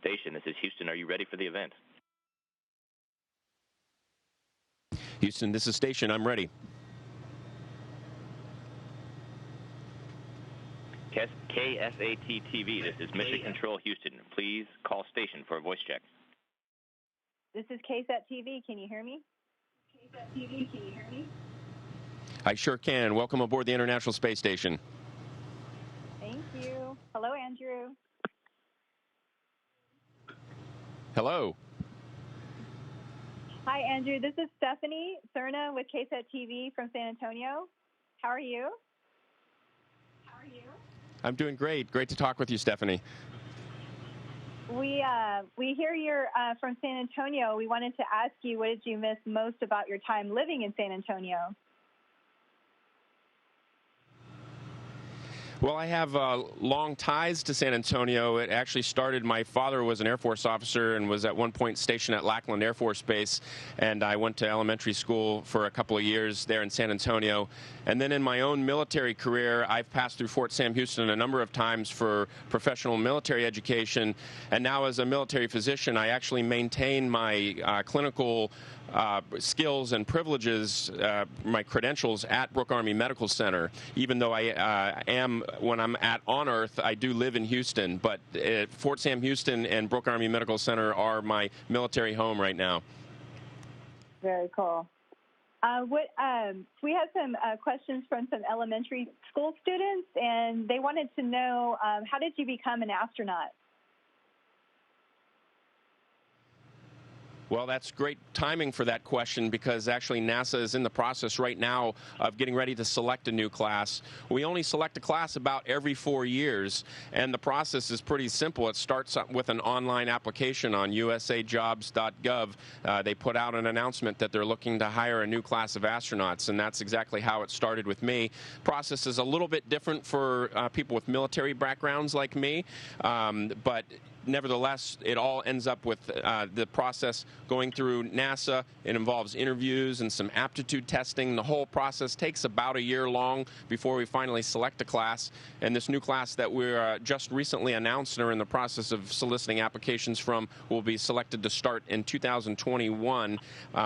station. This is Houston. Are you ready for the event? Houston, this is station. I'm ready. KSAT-TV, this is Mission Control Houston. Please call station for a voice check. This is KSAT-TV. Can you hear me? KSAT-TV, can you hear me? I sure can. Welcome aboard the International Space Station. Thank you. Hello, Andrew. Hello. Hi, Andrew. This is Stephanie Cerna with KSAT-TV from San Antonio. How are you? I'm doing great. Great to talk with you, Stephanie. We hear you're from San Antonio. We wanted to ask you, what did you miss most about your time living in San Antonio? Well, I have long ties to San Antonio. It actually started, my father was an Air Force officer and was at one point stationed at Lackland Air Force Base, and I went to elementary school for a couple of years there in San Antonio. And then in my own military career, I've passed through Fort Sam Houston a number of times for professional military education, and now as a military physician, I actually maintain my clinical skills and privileges, my credentials at Brooke Army Medical Center. Even though I am, when I'm on Earth, I do live in Houston, but Fort Sam Houston and Brooke Army Medical Center are my military home right now. Very cool. We had some questions from some elementary school students, and they wanted to know, how did you become an astronaut? Well, that's great timing for that question, because actually NASA is in the process right now of getting ready to select a new class. We only select a class about every 4 years, and the process is pretty simple. It starts with an online application on usajobs.gov. They put out an announcement that they're looking to hire a new class of astronauts, and that's exactly how it started with me. Process is a little bit different for people with military backgrounds like me, but nevertheless, it all ends up with the process going through NASA. It involves interviews and some aptitude testing. The whole process takes about a year long before we finally select a class. And this new class that we're just recently announced and are in the process of soliciting applications from will be selected to start in 2021.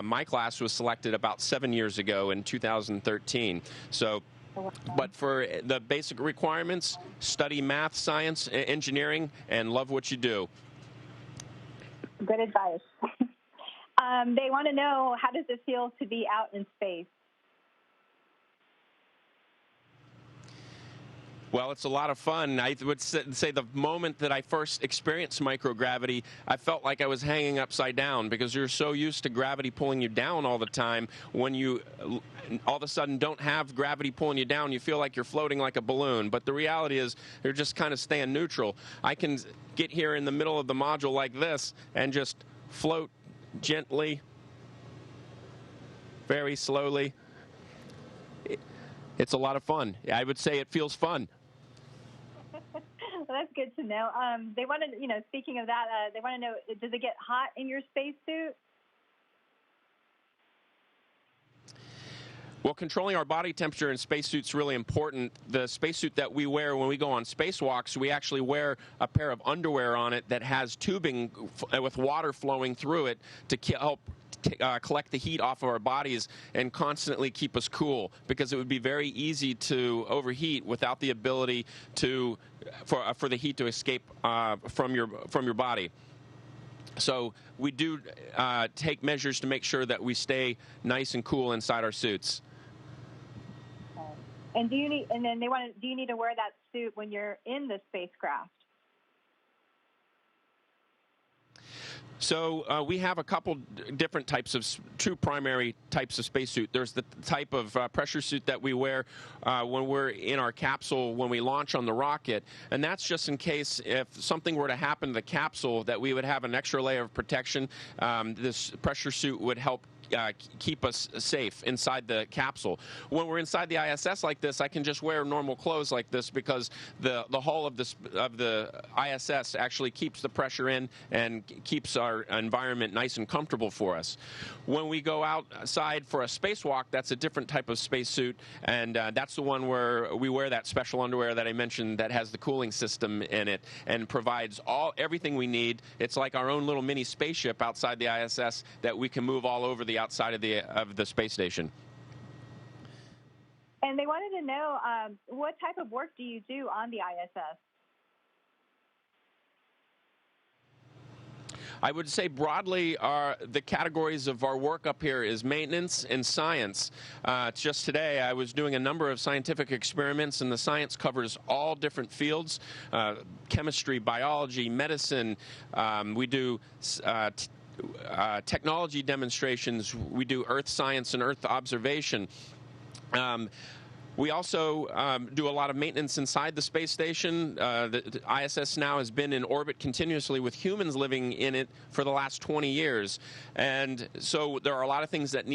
My class was selected about 7 years ago in 2013. So. But for the basic requirements, study math, science, engineering, and love what you do. Good advice. They want to know, how does it feel to be out in space? Well, it's a lot of fun. I would say the moment that I first experienced microgravity, I felt like I was hanging upside down, because you're so used to gravity pulling you down all the time. When you all of a sudden don't have gravity pulling you down, you feel like you're floating like a balloon. But the reality is you're just kind of staying neutral. I can get here in the middle of the module like this and just float gently, very slowly. It's a lot of fun. I would say it feels fun. Well, that's good to know. They want to, speaking of that, they want to know, does it get hot in your spacesuit? Well, controlling our body temperature in spacesuits is really important. The spacesuit that we wear when we go on spacewalks, we actually wear a pair of underwear on it that has tubing with water flowing through it to help collect the heat off of our bodies and constantly keep us cool, because it would be very easy to overheat without the ability for the heat to escape from your body. So we do take measures to make sure that we stay nice and cool inside our suits. And do you need to wear that suit when you're in the spacecraft? So we have a couple different types of, two primary types of spacesuit. There's the type of pressure suit that we wear when we're in our capsule when we launch on the rocket, and that's just in case if something were to happen to the capsule that we would have an extra layer of protection. This pressure suit would help keep us safe inside the capsule. When we're inside the ISS like this, I can just wear normal clothes like this because the hull of the ISS actually keeps the pressure in and keeps our environment nice and comfortable for us. When we go outside for a spacewalk, that's a different type of spacesuit, and that's the one where we wear that special underwear that I mentioned that has the cooling system in it and provides everything we need. It's like our own little mini spaceship outside the ISS that we can move all over the outside of the space station. And they wanted to know what type of work do you do on the ISS? I would say broadly the categories of our work up here is maintenance and science. Just today I was doing a number of scientific experiments, and the science covers all different fields, chemistry, biology, medicine. We do technology demonstrations. We do earth science and earth observation. We also do a lot of maintenance inside the space station. The ISS now has been in orbit continuously with humans living in it for the last 20 years. And so there are a lot of things that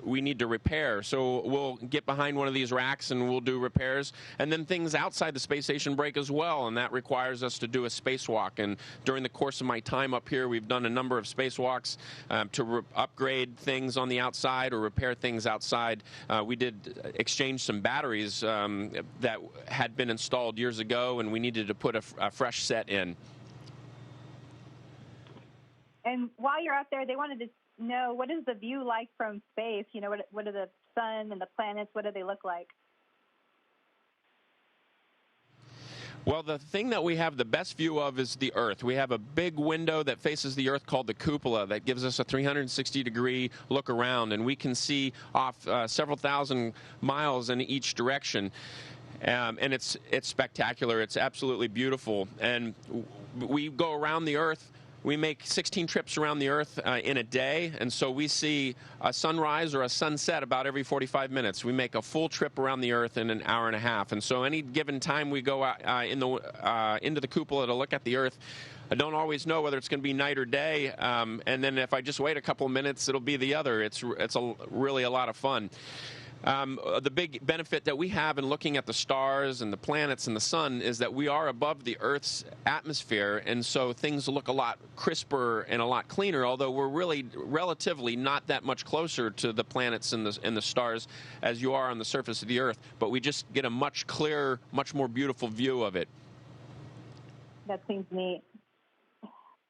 we need to repair. So we'll get behind one of these racks and we'll do repairs. And then things outside the space station break as well, and that requires us to do a spacewalk. And during the course of my time up here, we've done a number of spacewalks to upgrade things on the outside or repair things outside. We did exchange some batteries that had been installed years ago, and we needed to put a fresh set in. And while you're out there, they wanted to know, what is the view like from space? You know, what are the sun and the planets, what do they look like? Well, the thing that we have the best view of is the Earth. We have a big window that faces the Earth called the cupola that gives us a 360-degree look around, and we can see off several thousand miles in each direction. And it's spectacular. It's absolutely beautiful. And we go around the Earth. We make 16 trips around the Earth in a day, and so we see a sunrise or a sunset about every 45 minutes. We make a full trip around the Earth in an hour and a half, and so any given time we go out, into the cupola to look at the Earth, I don't always know whether it's going to be night or day, and then if I just wait a couple of minutes, it'll be the other. It's really a lot of fun. The big benefit that we have in looking at the stars and the planets and the sun is that we are above the Earth's atmosphere, and so things look a lot crisper and a lot cleaner, although we're really relatively not that much closer to the planets and the stars as you are on the surface of the Earth, but we just get a much clearer, much more beautiful view of it. That seems neat.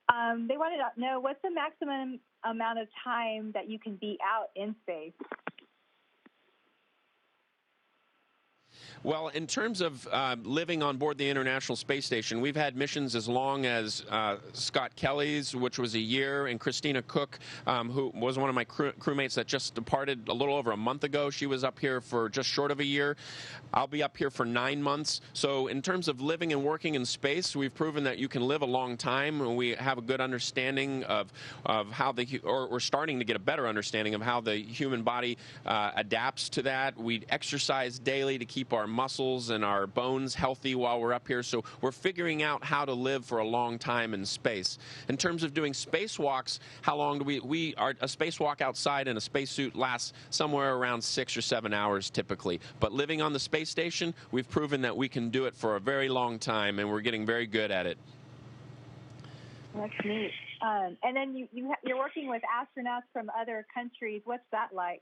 They wanted to know, what's the maximum amount of time that you can be out in space? Well, in terms of living on board the International Space Station, we've had missions as long as Scott Kelly's, which was a year, and Christina Cook, who was one of my crewmates that just departed a little over a month ago. She was up here for just short of a year. I'll be up here for 9 months. So in terms of living and working in space, we've proven that you can live a long time, and we have a good understanding of how we're starting to get a better understanding of how the human body adapts to that. We exercise daily to keep our muscles and our bones healthy while we're up here, so we're figuring out how to live for a long time in space. In terms of doing spacewalks, how long do a spacewalk outside in a spacesuit lasts somewhere around 6 or 7 hours typically, but living on the space station, we've proven that we can do it for a very long time, and we're getting very good at it. That's neat. And then you're working with astronauts from other countries. What's that like?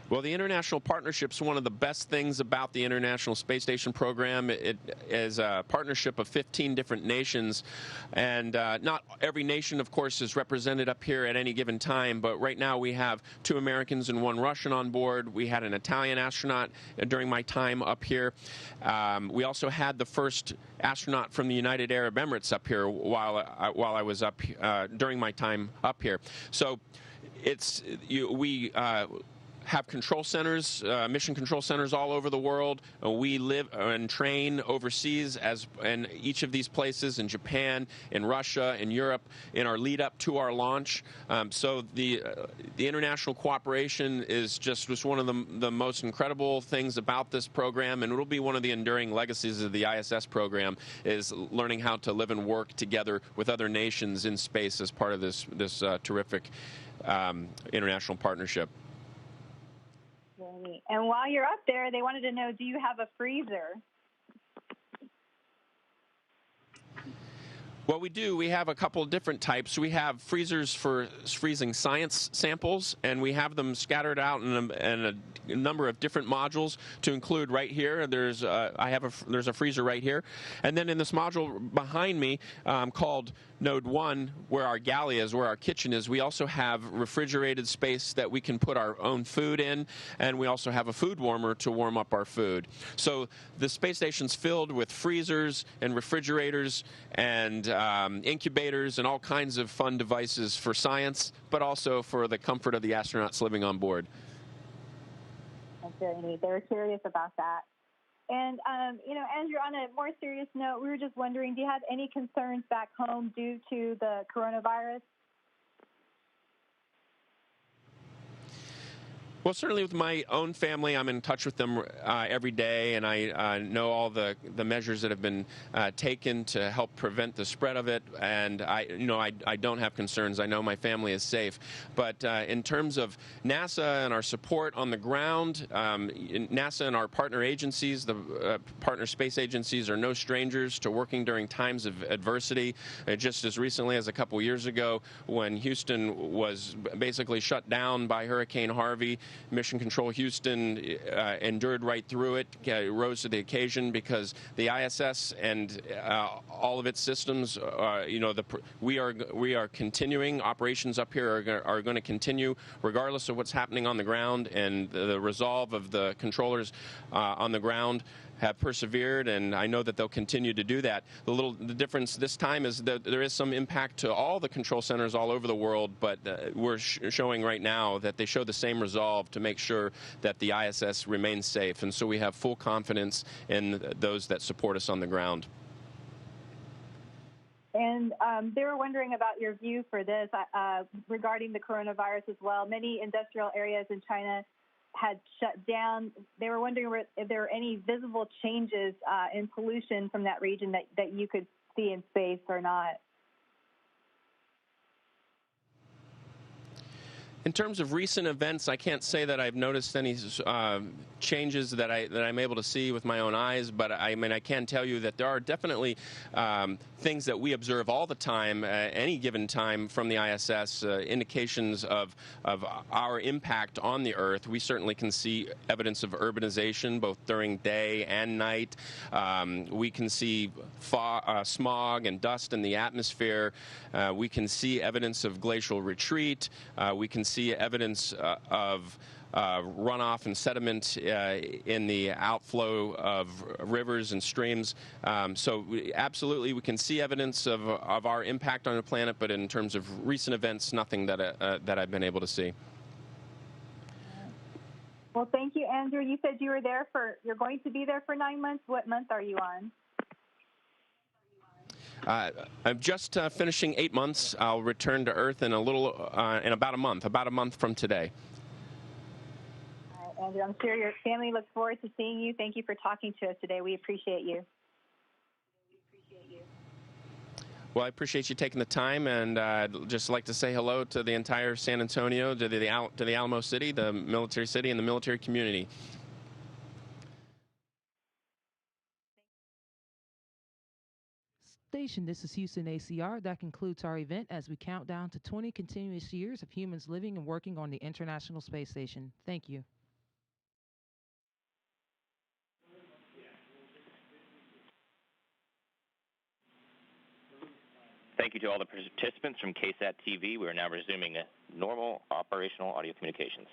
Well, the international partnership is one of the best things about the International Space Station program. It is a partnership of 15 different nations, and not every nation, of course, is represented up here at any given time, but right now we have 2 Americans and 1 Russian on board. We had an Italian astronaut during my time up here. We also had the first astronaut from the United Arab Emirates up here while I was up during my time up here. So have control centers, mission control centers all over the world. We live and train overseas in each of these places, in Japan, in Russia, in Europe, in our lead up to our launch. So the international cooperation is just one of the most incredible things about this program, and it will be one of the enduring legacies of the ISS program, is learning how to live and work together with other nations in space as part of this terrific international partnership. And while you're up there, they wanted to know, do you have a freezer? Well, we do. We have a couple of different types. We have freezers for freezing science samples, and we have them scattered out in a number of different modules. To include right here, there's a freezer right here, and then in this module behind me, called Node 1, where our galley is, where our kitchen is, we also have refrigerated space that we can put our own food in, and we also have a food warmer to warm up our food. So the space station's filled with freezers and refrigerators and incubators and all kinds of fun devices for science, but also for the comfort of the astronauts living on board. That's very neat. They were curious about that. And, Andrew, on a more serious note, we were just wondering, do you have any concerns back home due to the coronavirus? Well, certainly with my own family, I'm in touch with them every day, and I know all the measures that have been taken to help prevent the spread of it. And I don't have concerns. I know my family is safe. But in terms of NASA and our support on the ground, NASA and our partner agencies, the partner space agencies, are no strangers to working during times of adversity. Just as recently as a couple years ago, when Houston was basically shut down by Hurricane Harvey, Mission Control Houston endured right through it, rose to the occasion, because the ISS and all of its systems, we are continuing. Operations up here are going to continue regardless of what's happening on the ground, and the resolve of the controllers on the ground have persevered, and I know that they'll continue to do that. The difference this time is that there is some impact to all the control centers all over the world, but we're showing right now that they show the same resolve to make sure that the ISS remains safe, and so we have full confidence in those that support us on the ground. And they were wondering about your view for this regarding the coronavirus as well. Many industrial areas in China had shut down. They were wondering if there were any visible changes in pollution from that region that you could see in space or not. In terms of recent events, I can't say that I've noticed any changes that I'm able to see with my own eyes, but I can tell you that there are definitely things that we observe all the time, any given time from the ISS, indications of our impact on the Earth. We certainly can see evidence of urbanization both during day and night. We can see smog and dust in the atmosphere. We can see evidence of glacial retreat. We can see evidence of runoff and sediment in the outflow of rivers and streams. So absolutely, we can see evidence of our impact on the planet, but in terms of recent events, nothing that I've been able to see. Well, thank you, Andrew. You said you're going to be there for 9 months. What month are you on? I'm just finishing 8 months. I'll return to Earth in about a month from today. All right, Andrew, I'm sure your family looks forward to seeing you. Thank you for talking to us today. We appreciate you. Well, I appreciate you taking the time, and I'd just like to say hello to the entire San Antonio, to the Alamo City, the military city, and the military community. Station, this is Houston ACR. That concludes our event as we count down to 20 continuous years of humans living and working on the International Space Station. Thank you. Thank you to all the participants from KSAT-TV. We are now resuming normal operational audio communications.